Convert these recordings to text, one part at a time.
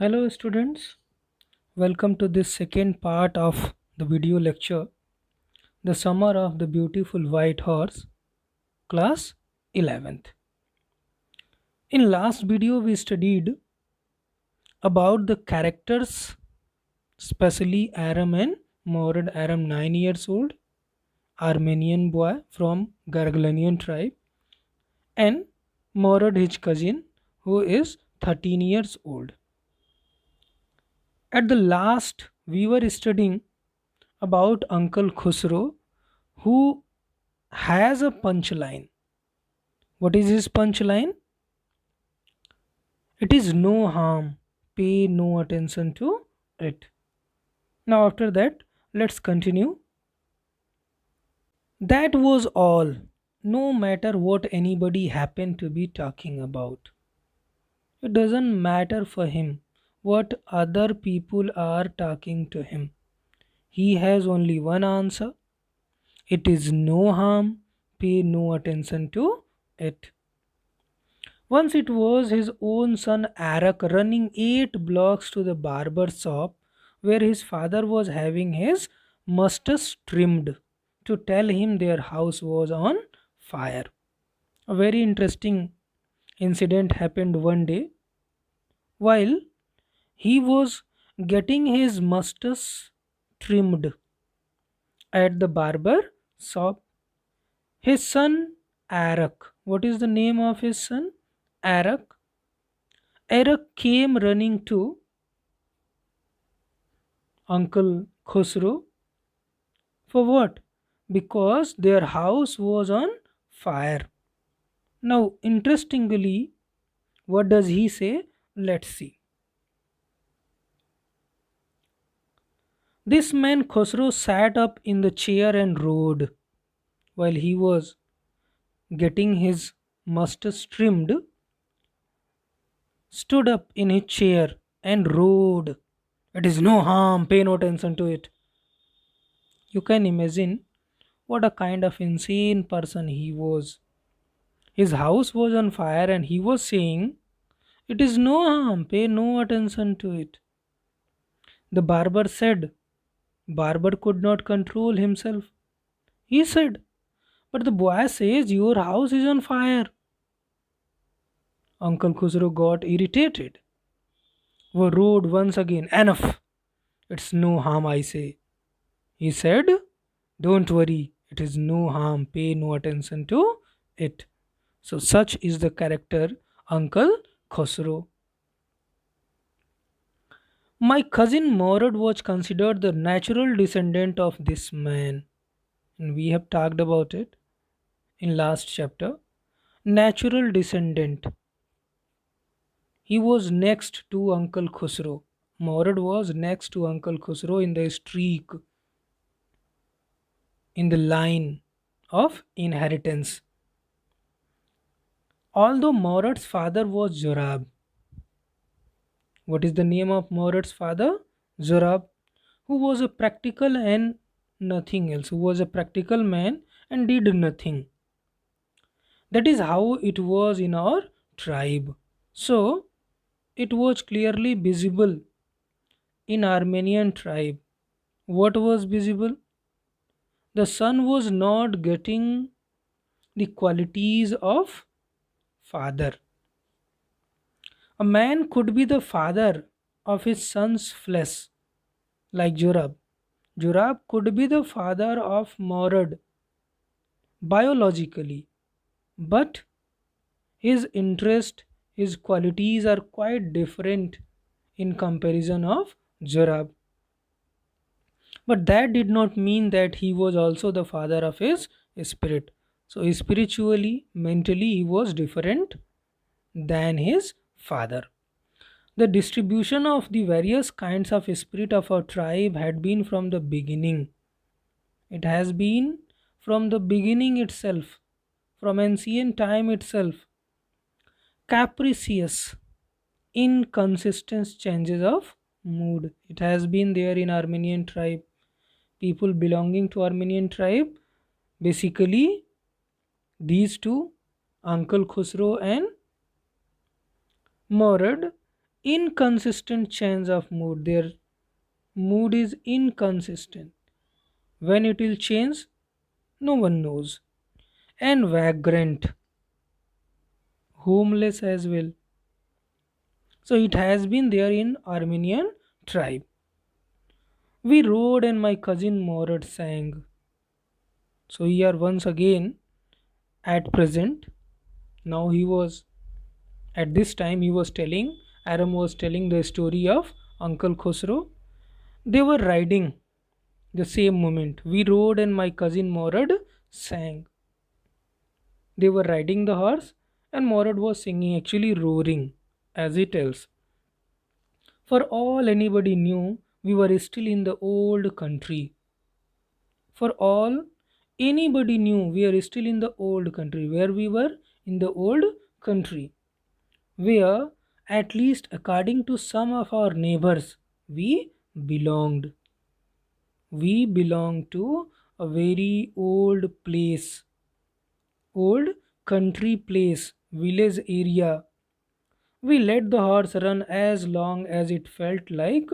Hello students, welcome to this second part of the video lecture, The Summer of the Beautiful White Horse, class 11th. In last video we studied about the characters, especially Aram and Morad. Aram 9 years old, Armenian boy from Garglanian tribe, and Morad his cousin who is 13 years old. At the last we were studying about Uncle Khusro who has a punchline. What is his punchline? It is no harm. Pay no attention to it. Now, after that, let's continue. That was all. No matter what anybody happened to be talking about, it doesn't matter for him what other people are talking to him. He has only one answer. It is no harm. Pay no attention to it. Once it was his own son Arak running 8 blocks to the barber shop where his father was having his mustache trimmed to tell him their house was on fire. A very interesting incident happened one day while he was getting his mustache trimmed at the barber shop. His son Arak. What is the name of his son? Arak. Arak came running to Uncle Khosrow for what? Because their house was on fire. Now, interestingly, what does he say? Let's see. This man Khosrow sat up in the chair and rode. While he was getting his mustache trimmed, stood up in his chair and rode. It is no harm, pay no attention to it. You can imagine what a kind of insane person he was. His house was on fire and he was saying, it is no harm, pay no attention to it. The barber said, Barber could not control himself. He said, but the boy says your house is on fire. Uncle Khusro got irritated. We rode once again. Enough. It's no harm, I say. He said, don't worry, it is no harm, pay no attention to it. So, such is the character Uncle Khosrow. My cousin Morad was considered the natural descendant of this man, and we have talked about it in last chapter. Natural descendant. He was next to Uncle Khusro. Morad was next to Uncle Khusro in the streak, in the line of inheritance. Although Morad's father was Jorab. What is the name of Morad's father? Jorab, who was a practical and nothing else, who was a practical man and did nothing. That is how it was in our tribe. So, it was clearly visible in Armenian tribe. What was visible? The son was not getting the qualities of father. A man could be the father of his son's flesh, like Jorab. Jorab could be the father of Morad biologically, but his interest, his qualities are quite different in comparison of Jorab. But that did not mean that he was also the father of his spirit. So spiritually, mentally, he was different than his father. The distribution of the various kinds of spirit of our tribe had been from the beginning. It has been from the beginning itself, from ancient time itself. Capricious, inconsistent changes of mood. It has been there in Armenian tribe. People belonging to Armenian tribe, basically these two, Uncle Khusro and Morad, inconsistent change of mood. Their mood is inconsistent. When it will change, no one knows. And vagrant, homeless as well. So it has been there in Armenian tribe. We rode and my cousin Morad sang. So here once again at present, now he was at this time he was telling, Aram was telling the story of Uncle Khosrow. They were riding the same moment. We rode and my cousin Morad sang. They were riding the horse and Morad was singing, actually roaring, as he tells. For all anybody knew, we were still in the old country. For all anybody knew, we are still in the old country. Where we were? In the old country. Where, at least according to some of our neighbors, we belonged. We belong to a very old place, old country place, village area. We let the horse run as long as it felt like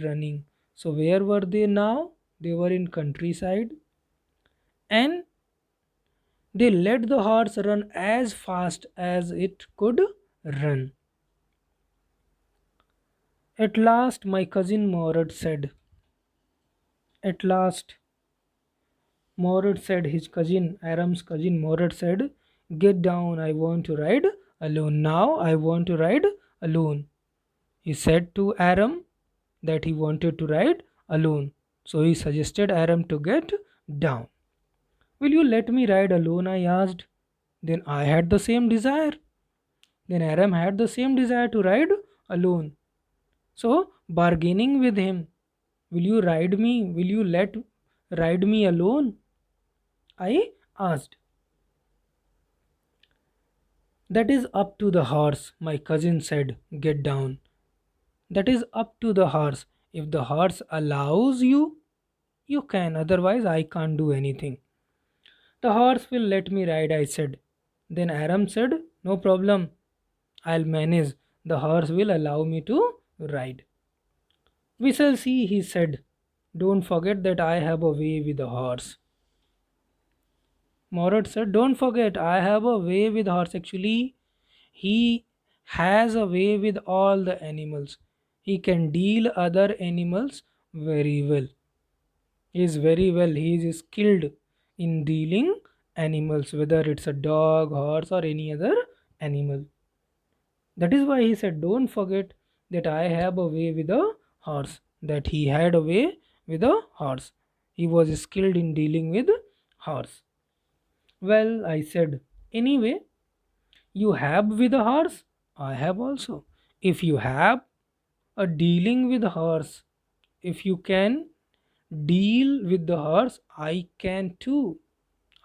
running. So where were they now? They were in countryside and they let the horse run as fast as it could run. At last my cousin Morad said, at last Morad said, his cousin, Aram's cousin Morad said, get down, I want to ride alone. Now I want to ride alone. He said to Aram that he wanted to ride alone. So he suggested Aram to get down. Will you let me ride alone? I asked. Then I had the same desire. Then Aram had the same desire to ride alone. So bargaining with him, will you ride me? Will you let ride me alone? I asked. That is up to the horse, my cousin said. Get down. That is up to the horse. If the horse allows you, you can. Otherwise, I can't do anything. The horse will let me ride, I said. Then Aram said, no problem. I'll manage. The horse will allow me to ride. We shall see, he said. Don't forget that I have a way with the horse. Morad said, don't forget, I have a way with horse. Actually, he has a way with all the animals. He can deal other animals very well. He is very well. He is skilled in dealing animals, whether it's a dog, horse, or any other animal. That is why he said, don't forget that I have a way with a horse. That he had a way with a horse. He was skilled in dealing with horse. Well, I said, anyway, you have with a horse, I have also. If you have a dealing with horse, if you can deal with the horse, I can too.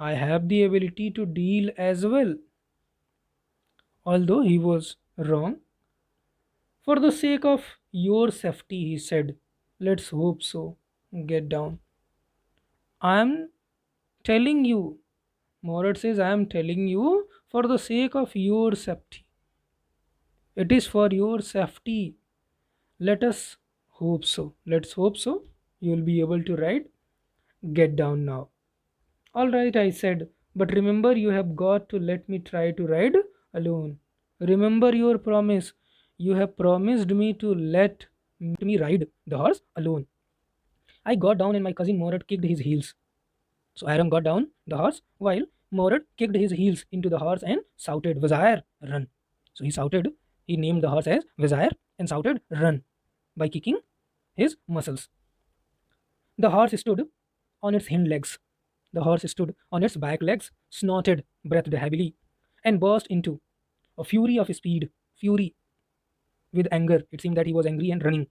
I have the ability to deal as well. Although he was wrong. For the sake of your safety, he said, let's hope so. Get down. I am telling you, Morad says, I am telling you for the sake of your safety. It is for your safety. Let us hope so. Let's hope so. You will be able to ride. Get down now. All right, I said, but remember you have got to let me try to ride alone. Remember your promise. You have promised me to let me ride the horse alone. I got down and my cousin Morad kicked his heels. So Aram got down the horse while Morad kicked his heels into the horse and shouted, Vazire, run. So he shouted, he named the horse as Vazire and shouted, run, by kicking his muscles. The horse stood on its hind legs. The horse stood on its back legs, snorted, breathed heavily, and burst into a fury of speed. Fury with anger. It seemed that he was angry and running.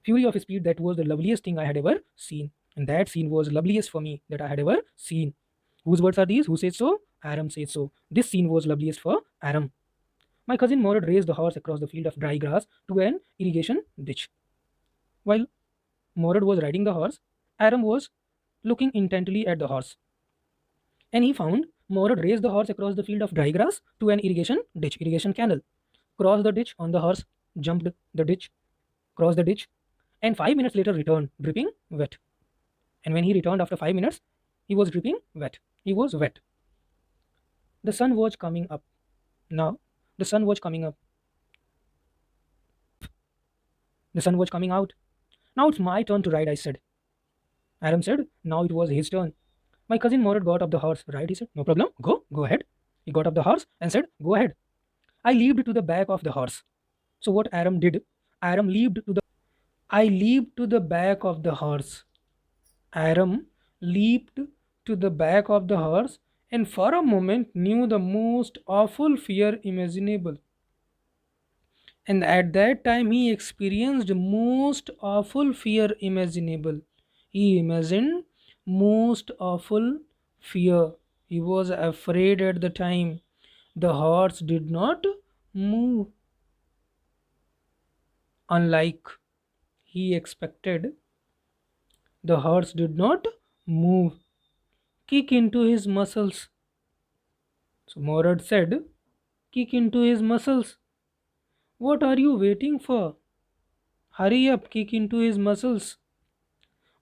Fury of speed, that was the loveliest thing I had ever seen. And that scene was loveliest for me that I had ever seen. Whose words are these? Who says so? Aram says so. This scene was loveliest for Aram. My cousin Morad raced the horse across the field of dry grass to an irrigation ditch. While Morad was riding the horse, Aram was looking intently at the horse. And he found Morad raced the horse across the field of dry grass to an irrigation ditch, irrigation canal. Crossed the ditch on the horse. jumped the ditch, crossed the ditch, and 5 minutes later returned, dripping wet. And when he returned after 5 minutes, he was dripping wet. He was wet. The sun was coming up. Now, the sun was coming up. The sun was coming out. Now it's my turn to ride, I said. Aram said, now it was his turn. My cousin Morad got up the horse. Ride, he said. No problem. Go ahead. He got up the horse and said, go ahead. I leaped to the back of the horse. So what Aram did, Aram leaped to the I leaped to the back of the horse. Aram leaped to the back of the horse and for a moment knew the most awful fear imaginable. And at that time he experienced most awful fear imaginable. He imagined most awful fear. He was afraid at the time. The horse did not move, unlike he expected. The horse did not move, kick into his muscles. So Morad said, kick into his muscles. What are you waiting for? Hurry up, kick into his muscles.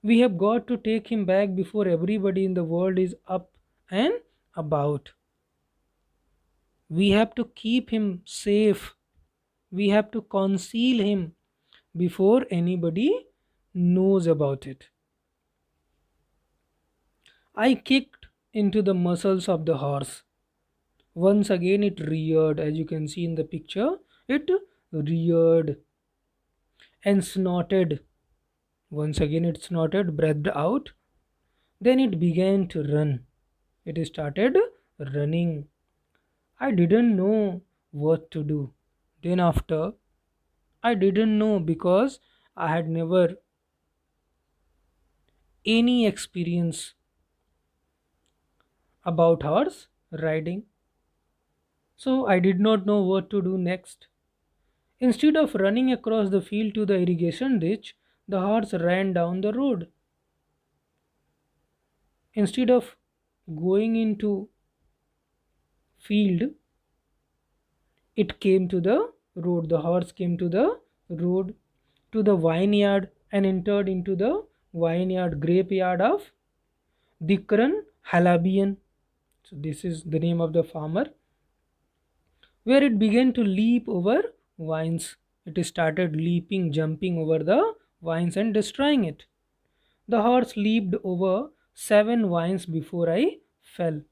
We have got to take him back before everybody in the world is up and about. We have to keep him safe. We have to conceal him before anybody knows about it. I kicked into the muscles of the horse. Once again, it reared, as you can see in the picture. It reared and snorted. Once again, it snorted, breathed out. Then it began to run. It started running. I didn't know what to do. Then, after, I didn't know because I had never any experience about horse riding. So, I did not know what to do next. Instead of running across the field to the irrigation ditch, the horse ran down the road. Instead of going into field, it came to the road. The horse came to the road, to the vineyard, and entered into the vineyard, grape yard of Dikran Halabian. So this is the name of the farmer, where it began to leap over vines. It started leaping, jumping over the vines and destroying it. The horse leaped over 7 vines before I fell.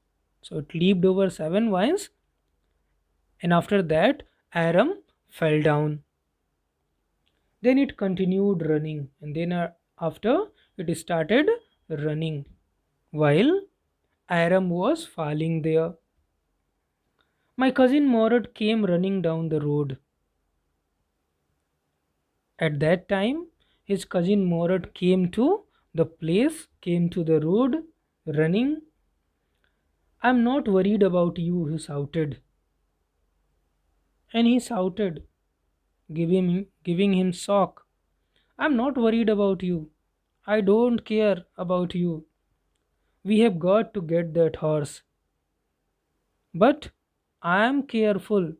So it leaped over 7 vines, and after that, Aram fell down. Then it continued running, and then after it started running while Aram was falling there. My cousin Morad came running down the road. At that time, his cousin Morad came to the place, came to the road running. I'm not worried about you, he shouted. And he shouted, giving him shock. I'm not worried about you. I don't care about you. We have got to get that horse. But I am careful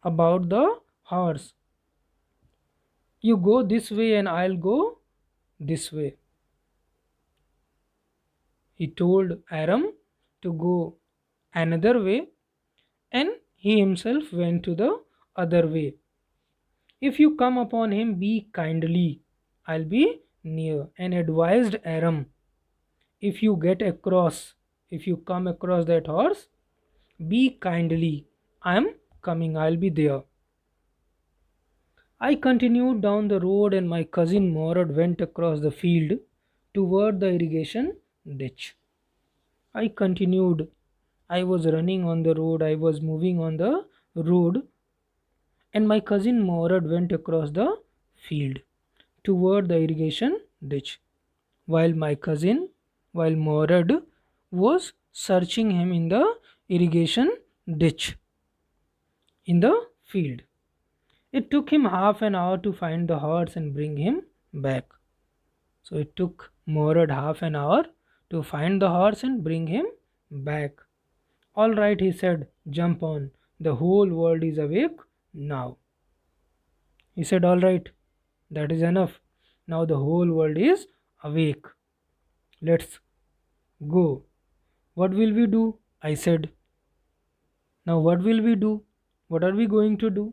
about the horse. You go this way and I'll go this way. He told Aram to go another way, and he himself went to the other way. If you come upon him, be kindly. I'll be near. And advised Aram, if you get across, if you come across that horse, be kindly. I'm coming, I'll be there. I continued down the road, and my cousin Morad went across the field toward the irrigation ditch. I continued. I was running on the road, I was moving on the road, and my cousin Morad went across the field toward the irrigation ditch. While my cousin, while Morad was searching him in the irrigation ditch in the field. It took him half an hour to find the horse and bring him back. So it took Morad half an hour to find the horse and bring him back. All right, he said, jump on. The whole world is awake now. He said, all right, that is enough. Now the whole world is awake. Let's go. What will we do? I said. Now what will we do? What are we going to do?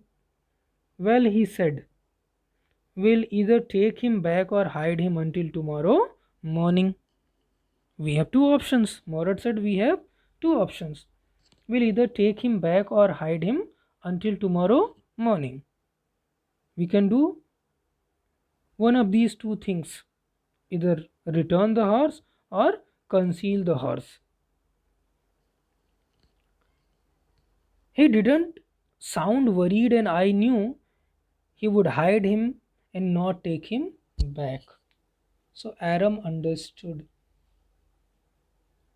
Well, he said, we'll either take him back or hide him until tomorrow morning. We have two options. Morad said we have two options. We'll either take him back or hide him until tomorrow morning. We can do one of these two things, either return the horse or conceal the horse. He didn't sound worried, and I knew he would hide him and not take him back. So Aram understood,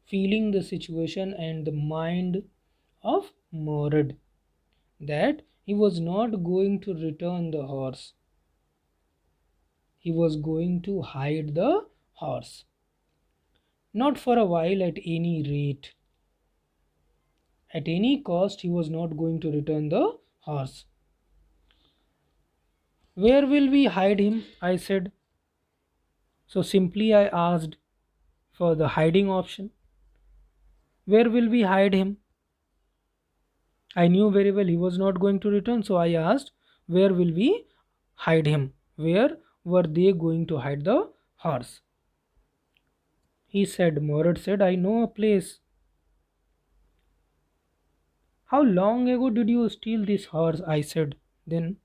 feeling the situation and the mind of Morad, that he was not going to return the horse. He was going to hide the horse. Not for a while, at any rate. At any cost, he was not going to return the horse. Where will we hide him? I said. So simply I asked for the hiding option. Where will we hide him? I knew very well he was not going to return, so I asked, where will we hide him? Where were they going to hide the horse? He said, Morad said, I know a place. How long ago did you steal this horse? I said. Then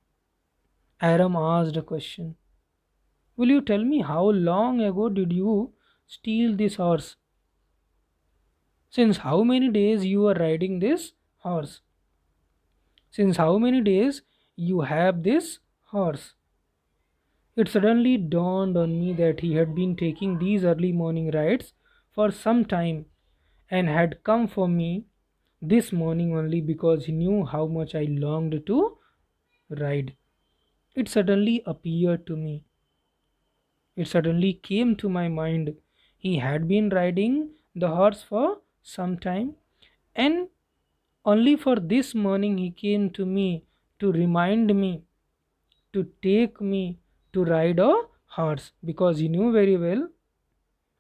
Aram asked a question. Will you tell me how long ago did you steal this horse? Since how many days you are riding this horse? Since how many days you have this horse? It suddenly dawned on me that he had been taking these early morning rides for some time and had come for me this morning only because he knew how much I longed to ride. It suddenly appeared to me. It suddenly came to my mind. He had been riding the horse for some time, and only for this morning he came to me to remind me to take me to ride a horse, because he knew very well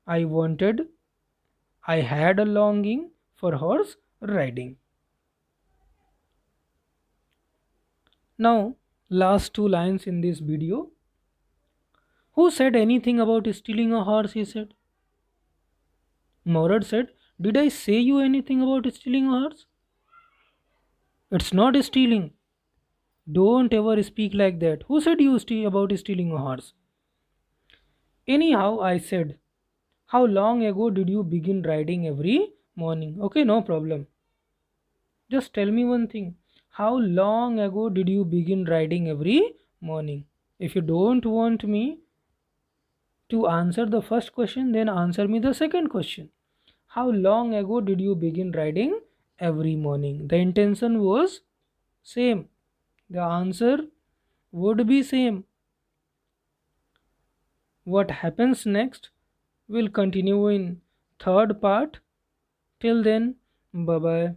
I wanted, I had a longing for horse riding. Now, last two lines in this video. Who said anything about stealing a horse? He said. Morad said, did I say you anything about stealing a horse? It's not stealing. Don't ever speak like that. Who said you about stealing a horse? Anyhow, I said, how long ago did you begin riding every morning? Okay, no problem. Just tell me one thing. How long ago did you begin riding every morning? If you don't want me to answer the first question, then answer me the second question. How long ago did you begin riding every morning? The intention was same. The answer would be same. What happens next will continue in third part. Till then, bye bye.